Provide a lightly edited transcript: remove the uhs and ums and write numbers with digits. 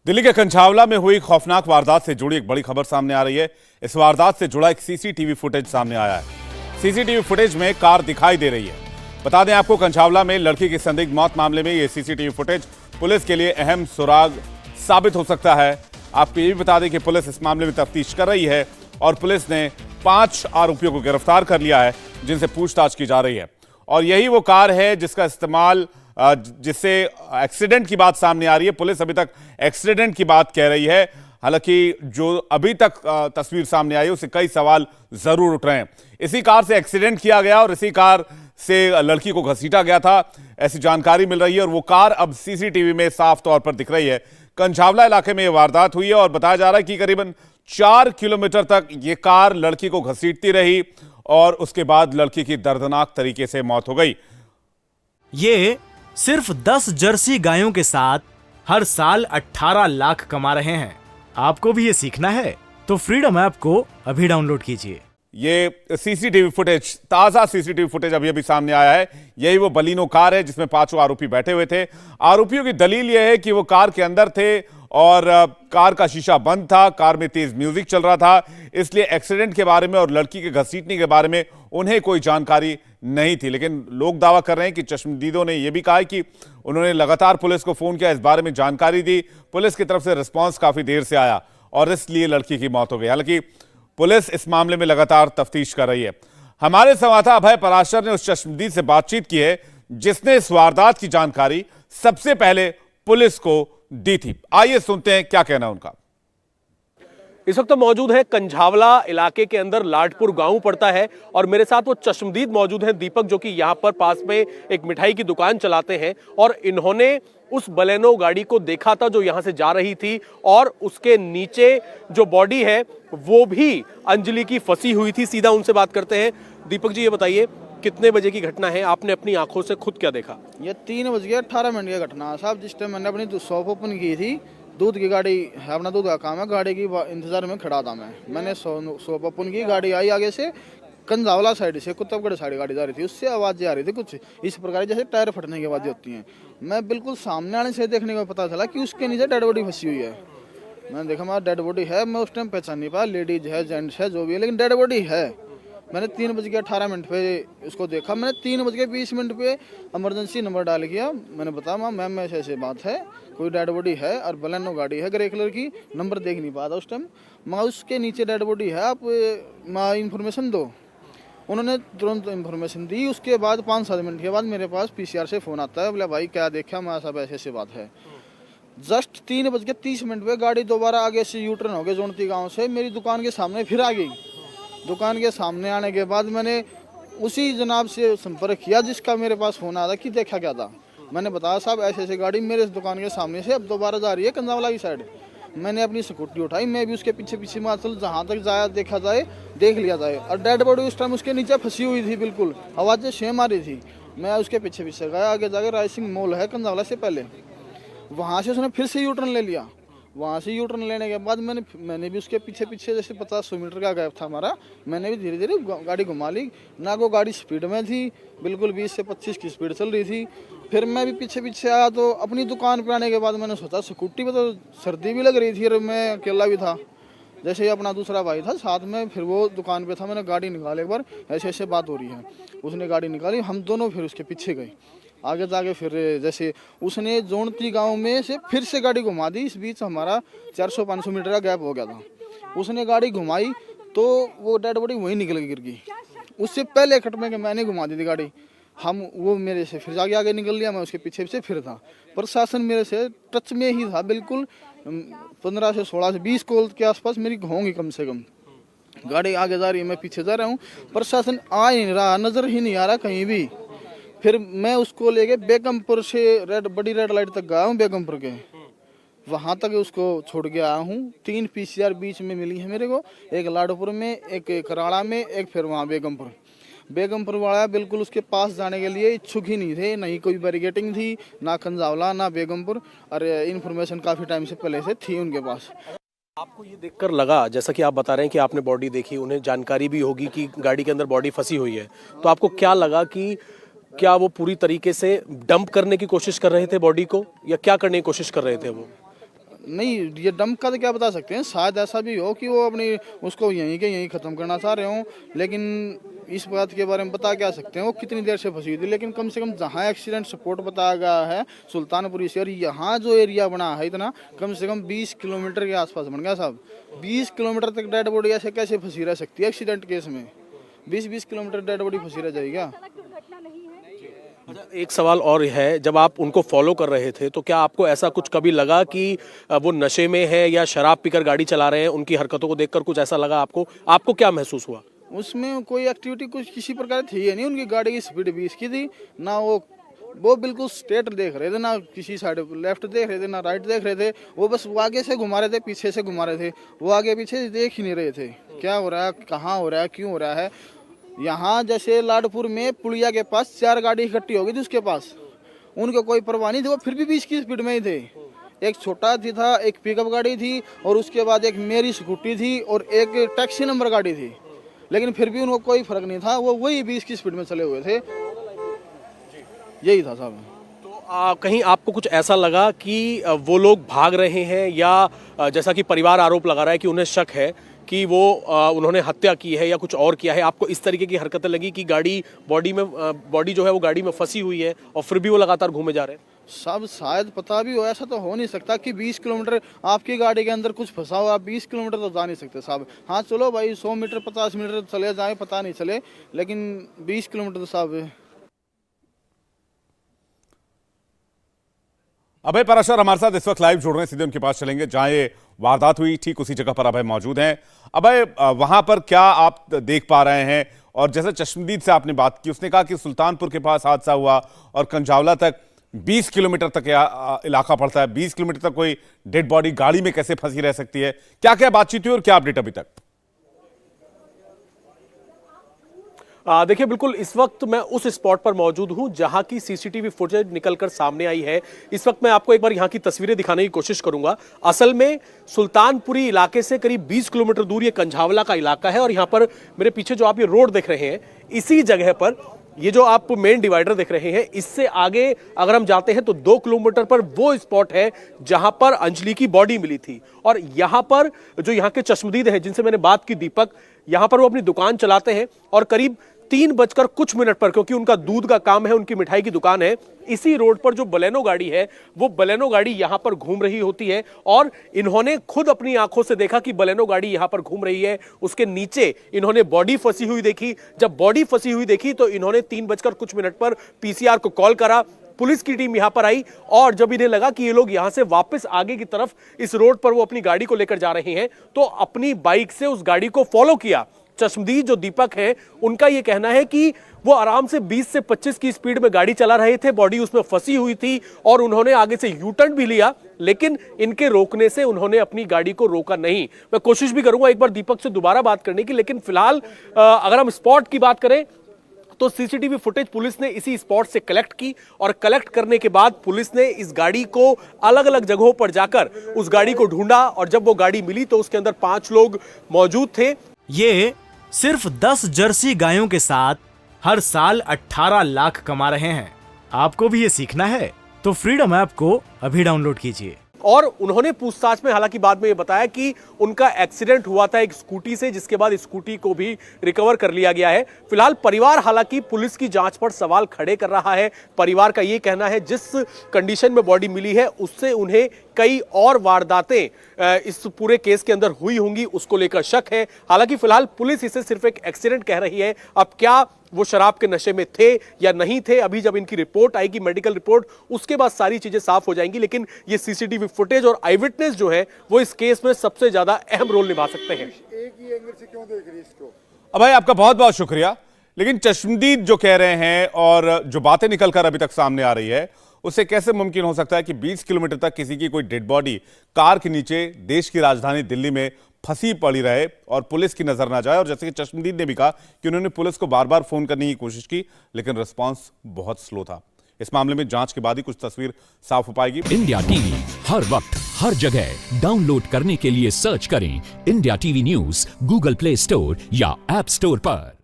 दिल्ली के कंझावला में हुई खौफनाक वारदात से जुड़ी एक बड़ी खबर सामने आ रही है। इस वारदात से जुड़ा एक सीसीटीवी फुटेज सामने आया है। सीसीटीवी फुटेज में कार दिखाई दे रही है। बता दें आपको, कंझावला में लड़की की संदिग्ध मौत मामले में यह सीसीटीवी फुटेज पुलिस के लिए अहम सुराग साबित हो सकता है। आपको ये भी बता दें कि पुलिस इस मामले में तफ्तीश कर रही है और पुलिस ने 5 आरोपियों को गिरफ्तार कर लिया है, जिनसे पूछताछ की जा रही है। और यही वो कार है जिसका इस्तेमाल, जिससे एक्सीडेंट की बात सामने आ रही है। पुलिस अभी तक एक्सीडेंट की बात कह रही है, हालांकि जो अभी तक तस्वीर सामने आई है उससे कई सवाल जरूर उठ रहे हैं। इसी कार से एक्सीडेंट किया गया और इसी कार से लड़की को घसीटा गया था, ऐसी जानकारी मिल रही है। और वो कार अब सीसीटीवी में साफ तौर पर दिख रही है। कंझावला इलाके में यह वारदात हुई है और बताया जा रहा है कि करीबन 4 किलोमीटर तक ये कार लड़की को घसीटती रही और उसके बाद लड़की की दर्दनाक तरीके से मौत हो गई। ये सिर्फ 10 जर्सी गायों के साथ हर साल 18 लाख कमा रहे हैं। आपको भी ये सीखना है तो फ्रीडम ऐप को अभी डाउनलोड कीजिए। ये सीसीटीवी फुटेज, ताजा सीसीटीवी फुटेज अभी सामने आया है। यही वो बलिनो कार है जिसमें 5 आरोपी बैठे हुए थे। आरोपियों की दलील यह है कि वो कार के अंदर थे और कार का शीशा बंद था, कार में तेज म्यूजिक चल रहा था, इसलिए एक्सीडेंट के बारे में और लड़की के घसीटने के बारे में उन्हें कोई जानकारी नहीं थी। लेकिन लोग दावा कर रहे हैं कि चश्मदीदों ने यह भी कहा है कि उन्होंने लगातार पुलिस को फोन किया, इस बारे में जानकारी दी। पुलिस की तरफ से रिस्पॉन्स काफी देर से आया और इसलिए लड़की की मौत हो गई। हालांकि पुलिस इस मामले में लगातार तफ्तीश कर रही है। हमारे संवाददाता अभय पराशर ने उस चश्मदीद से बातचीत की है जिसने इस वारदात की जानकारी सबसे पहले पुलिस को दी थी। आइए सुनते हैं क्या कहना उनका। इस वक्त तो मौजूद है कंझावला इलाके के अंदर लाडपुर गांव पड़ता है और मेरे साथ वो चश्मदीद मौजूद हैं दीपक, जो कि यहाँ पर पास में एक मिठाई की दुकान चलाते हैं और इन्होंने उस बलेनो गाड़ी को देखा था जो यहाँ से जा रही थी और उसके नीचे जो बॉडी है वो भी अंजलि की फंसी हुई थी। सीधा उनसे बात करते हैं। दीपक जी, ये बताइए कितने बजे की घटना है, आपने अपनी आंखों से खुद क्या देखा? ये 3:18 की घटना है साहब। जिस टाइम मैंने अपनी शॉप ओपन की थी, दूध की गाड़ी है, अपना दूध का काम है, गाड़ी की इंतजार में खड़ा था मैंने शॉप ओपन की, गाड़ी आई आगे से कंझावला साइड से, कुतुबगढ़ साइड गाड़ी जा रही थी, उससे आवाज़ें आ रही थी कुछ इस प्रकार जैसे टायर फटने की आवाज़ें होती हैं। मैं बिल्कुल सामने आने से देखने को पता चला कि उसके नीचे डेड बॉडी फंसी हुई है। मैंने देखा हमारा डेड बॉडी है। मैं उस टाइम पहचान नहीं पाया, लेडीज है जेंट्स है जो भी है, लेकिन डेड बॉडी है। मैंने 3:18 पे उसको देखा। मैंने 3:20 पे इमरजेंसी नंबर डाल किया। मैंने बताया मैम ऐसे ऐसे बात है, कोई डेड बॉडी है और बलेनो गाड़ी है ग्रे कलर की, नंबर देख नहीं पाया था उस टाइम। मैं उसके नीचे डेड बॉडी है, आप इंफॉर्मेशन दो। उन्होंने तुरंत इंफॉर्मेशन दी। उसके बाद 5-7 मिनट के बाद मेरे पास पीसीआर से फ़ोन आता है, बोला भाई क्या देखा? मैं सब ऐसे ऐसे बात है। जस्ट 3:30 पे गाड़ी दोबारा आगे से यूटर्न हो गया जोनती गाँव से, मेरी दुकान के सामने फिर आ गई। दुकान के सामने आने के बाद मैंने उसी जनाब से संपर्क किया जिसका मेरे पास फ़ोन आया था कि देखा क्या था। मैंने बताया साहब ऐसे ऐसे गाड़ी मेरे दुकान के सामने से अब दोबारा जा रही है कंझावला की साइड। मैंने अपनी स्कूटी उठाई, मैं भी उसके पीछे पीछे माचल जहाँ तक जाया देखा जाए देख लिया जाए। और डेड बॉडी उस टाइम उसके नीचे फंसी हुई थी, बिल्कुल आवाज़ें सेम आ रही थी। मैं उसके पीछे पीछे गया, आगे जाकर राइसिंग मॉल है कंझावला से पहले, वहाँ से उसने फिर से यू टर्न ले लिया। वहाँ से यू टर्न लेने के बाद मैंने भी उसके पीछे पीछे जैसे 50-100 मीटर का गैप था हमारा, मैंने भी धीरे धीरे गाड़ी घुमा ली। ना वो गाड़ी स्पीड में थी, बिल्कुल 20 से 25 की स्पीड चल रही थी। फिर मैं भी पीछे पीछे आया तो अपनी दुकान पर आने के बाद मैंने सोचा स्कूटी पे तो सर्दी भी लग रही थी और मैं अकेला भी था, जैसे ही अपना दूसरा भाई था साथ में, फिर वो दुकान पे था। मैंने गाड़ी निकाली, एक बार ऐसे ऐसे बात हो रही है, उसने गाड़ी निकाली, हम दोनों फिर उसके पीछे गए। आगे जाके फिर जैसे उसने जोनती गांव में से फिर से गाड़ी घुमा दी। इस बीच हमारा 400-500 मीटर का गैप हो गया था। उसने गाड़ी घुमाई तो वो डेड बॉडी वहीं निकल गिर गई। उससे पहले कट में मैंने घुमा दी थी गाड़ी, वो मेरे से फिर आगे निकल लिया, मैं उसके पीछे पीछे फिर था। प्रशासन मेरे से टच में ही था, बिल्कुल 15 से 16 से 20 कॉल के आसपास मेरी होंगी कम से कम। गाड़ी आगे जा रही है, मैं पीछे जा रहा हूँ, प्रशासन आ ही नहीं रहा, नजर ही नहीं आ रहा कहीं भी। फिर मैं उसको लेके बेगमपुर से बड़ी रेड लाइट तक गया हूँ, बेगमपुर के वहाँ तक उसको छोड़ के आया हूँ। 3 पीसीआर बीच में मिली है मेरे को, एक लाडपुर में, एक कराड़ा में, एक फिर वहाँ बेगमपुर वाला बिल्कुल उसके पास जाने के लिए इच्छुक ही नहीं थे, नहीं कोई बैरिकेटिंग थी, ना कंझावला ना बेगमपुर, और इन्फॉर्मेशन काफ़ी टाइम से पहले से थी उनके पास। आपको ये देखकर लगा, जैसा कि आप बता रहे हैं कि आपने बॉडी देखी, उन्हें जानकारी भी होगी कि गाड़ी के अंदर बॉडी फंसी हुई है, तो आपको क्या लगा कि क्या वो पूरी तरीके से डंप करने की कोशिश कर रहे थे बॉडी को, या क्या करने की कोशिश कर रहे थे वो? नहीं, ये डंप का तो क्या बता सकते हैं, शायद ऐसा भी हो कि वो अपनी उसको यहीं के यहीं ख़त्म करना चाह रहे हों, लेकिन इस बात के बारे में बता क्या सकते हैं वो कितनी देर से फंसी हुई थी। लेकिन कम से कम जहाँ एक्सीडेंट स्पॉट बताया गया है सुल्तानपुरी से, और यहाँ जो एरिया बना है इतना कम से कम 20 किलोमीटर के आसपास बन गया साहब। 20 किलोमीटर तक डेड बॉडी ऐसे कैसे फंसी रह सकती है एक्सीडेंट केस में? 20-20 किलोमीटर डेड बॉडी फंसी रह जाएगी क्या? अच्छा, एक सवाल और है, जब आप उनको फॉलो कर रहे थे तो क्या आपको ऐसा कुछ कभी लगा कि वो नशे में है या शराब पीकर गाड़ी चला रहे हैं? उनकी हरकतों को देखकर कुछ ऐसा लगा आपको क्या महसूस हुआ? उसमें कोई एक्टिविटी कुछ किसी प्रकार थी ही नहीं। उनकी गाड़ी की स्पीड 20 की थी ना, वो बिल्कुल स्ट्रेट देख रहे थे, ना किसी साइड लेफ्ट देख रहे थे ना राइट देख रहे थे। वो बस आगे से घुमा रहे थे, पीछे से घुमा रहे थे, वो आगे पीछे देख ही नहीं रहे थे क्या हो रहा है, कहाँ हो रहा है, क्यों हो रहा है। यहाँ जैसे लाडपुर में पुलिया के पास 4 गाड़ी इकट्ठी हो गई थी उसके पास, उनको कोई परवाह नहीं थी, वो फिर भी 20 की स्पीड में ही थे। एक छोटा थी था, एक पिकअप गाड़ी थी, और उसके बाद एक मेरी स्कूटी थी और एक टैक्सी नंबर गाड़ी थी, लेकिन फिर भी उनको कोई फर्क नहीं था, वो वही 20 की स्पीड में चले हुए थे। यही था साहब। तो कहीं आपको कुछ ऐसा लगा कि वो लोग भाग रहे हैं, या जैसा कि परिवार आरोप लगा रहा है कि उन्हें शक है कि वो उन्होंने हत्या की है या कुछ और किया है, आपको इस तरीके की हरकतें लगी कि बॉडी जो है वो गाड़ी में फंसी हुई है और फिर भी वो लगातार घूमे जा रहे हैं? सब शायद पता भी हो, ऐसा तो हो नहीं सकता कि 20 किलोमीटर आपकी गाड़ी के अंदर कुछ फंसा हो, आप 20 किलोमीटर तो जा नहीं सकते साहब। हाँ चलो भाई 100 मीटर 50 मीटर चले जाए पता नहीं चले, लेकिन 20 किलोमीटर तो साहब। अभय पराशर हमारे साथ इस वक्त लाइव जुड़ रहे हैं, सीधे उनके पास चलेंगे जहां ये वारदात हुई, ठीक उसी जगह पर अभय मौजूद हैं। अभय, वहां पर क्या आप देख पा रहे हैं? और जैसे चश्मदीद से आपने बात की, उसने कहा कि सुल्तानपुर के पास हादसा हुआ और कंझावला तक 20 किलोमीटर तक इलाका पड़ता है, 20 किलोमीटर तक कोई डेड बॉडी गाड़ी में कैसे फंसी रह सकती है? क्या क्या बातचीत हुई और क्या अपडेट अभी तक? देखिए, बिल्कुल इस वक्त मैं उस स्पॉट पर मौजूद हूं जहां की सीसीटीवी फुटेज निकलकर सामने आई है। इस वक्त मैं आपको एक बार यहां की तस्वीरें दिखाने की कोशिश करूंगा। असल में सुल्तानपुरी इलाके से करीब 20 किलोमीटर दूर ये कंझावला का इलाका है, और यहां पर मेरे पीछे जो आप ये रोड देख रहे हैं, इसी जगह पर ये जो आप मेन डिवाइडर देख रहे हैं, इससे आगे अगर हम जाते हैं तो 2 किलोमीटर पर वो स्पॉट है जहां पर अंजलि की बॉडी मिली थी। और यहां पर जो यहां के चश्मदीद हैं जिनसे मैंने बात की, दीपक, यहां पर वो अपनी दुकान चलाते हैं, और करीब 3 बजकर कुछ मिनट पर, क्योंकि उनका दूध का काम है, उनकी मिठाई की दुकान है, इसी रोड पर जो बलेनो गाड़ी है, वो बलेनो गाड़ी यहां पर घूम रही होती है, और इन्होंने खुद अपनी आंखों से देखा कि बलेनो गाड़ी यहां पर घूम रही है। उसके नीचे इन्होंने बॉडी फंसी हुई देखी। जब बॉडी फंसी हुई देखी तो इन्होंने 3 बजकर कुछ मिनट पर पीसीआर को कॉल करा। पुलिस की टीम यहां पर आई, और जब इन्हें लगा कि ये लोग यहां से वापस आगे की तरफ इस रोड पर वो अपनी गाड़ी को लेकर जा रहे हैं, तो अपनी बाइक से उस गाड़ी को फॉलो किया। चश्मदीद जो दीपक है, उनका यह कहना है कि वो आराम से 20 से 25 की स्पीड में गाड़ी चला रहे थे, बॉडी उसमें फंसी हुई थी, और उन्होंने आगे से यू टर्न भी लिया, लेकिन इनके रोकने से उन्होंने अपनी गाड़ी को रोका नहीं। मैं कोशिश भी करूंगा एक बार दीपक से दोबारा बात करने की, लेकिन फिलहाल अगर हम स्पॉट की बात करें तो सीसीटीवी फुटेज पुलिस ने इसी स्पॉट से कलेक्ट की, और कलेक्ट करने के बाद पुलिस ने इस गाड़ी को अलग अलग जगहों पर जाकर उस गाड़ी को ढूंढा, और जब वो गाड़ी मिली तो उसके अंदर 5 लोग मौजूद थे। ये सिर्फ 10 जर्सी गायों के साथ हर साल 18 लाख कमा रहे हैं। आपको भी ये सीखना है तो फ्रीडम ऐप को अभी डाउनलोड कीजिए। और उन्होंने पूछताछ में हालांकि बाद में ये बताया कि उनका एक्सीडेंट हुआ था एक स्कूटी से, जिसके बाद स्कूटी को भी रिकवर कर लिया गया है। फिलहाल परिवार हालांकि पुलिस की जांच पर सवाल खड़े कर रहा है। परिवार का ये कहना है जिस कंडीशन में बॉडी मिली है उससे उन्हें कई और वारदातें इस पूरे केस के अंदर हुई होंगी, उसको लेकर शक है। हालांकि फिलहाल पुलिस इसे सिर्फ एक एक्सीडेंट कह रही है। अब क्या वो शराब के नशे में थे या नहीं थे, अभी जब इनकी रिपोर्ट आएगी, मेडिकल रिपोर्ट, उसके बाद सारी चीजें साफ हो जाएंगी। लेकिन ये सीसीटीवी फुटेज और आई विटनेस जो है वो इस केस में सबसे ज्यादा अहम रोल निभा सकते हैं। एक ही एंगल से क्यों देख रही है इसको? अभय, आपका बहुत बहुत शुक्रिया। लेकिन चश्मदीद जो कह रहे हैं और जो बातें निकलकर अभी तक सामने आ रही है, उससे कैसे मुमकिन हो सकता है कि 20 किलोमीटर तक किसी की कोई डेड बॉडी कार के नीचे देश की राजधानी दिल्ली में फंसी पड़ी रहे और पुलिस की नजर ना जाए? और जैसे कि चश्मदीद ने भी कहा कि उन्होंने पुलिस को बार बार फोन करने की कोशिश की, लेकिन रिस्पांस बहुत स्लो था। इस मामले में जांच के बाद ही कुछ तस्वीर साफ हो पाएगी। इंडिया टीवी हर वक्त हर जगह डाउनलोड करने के लिए सर्च करें India TV news Google play store या ऐप स्टोर पर।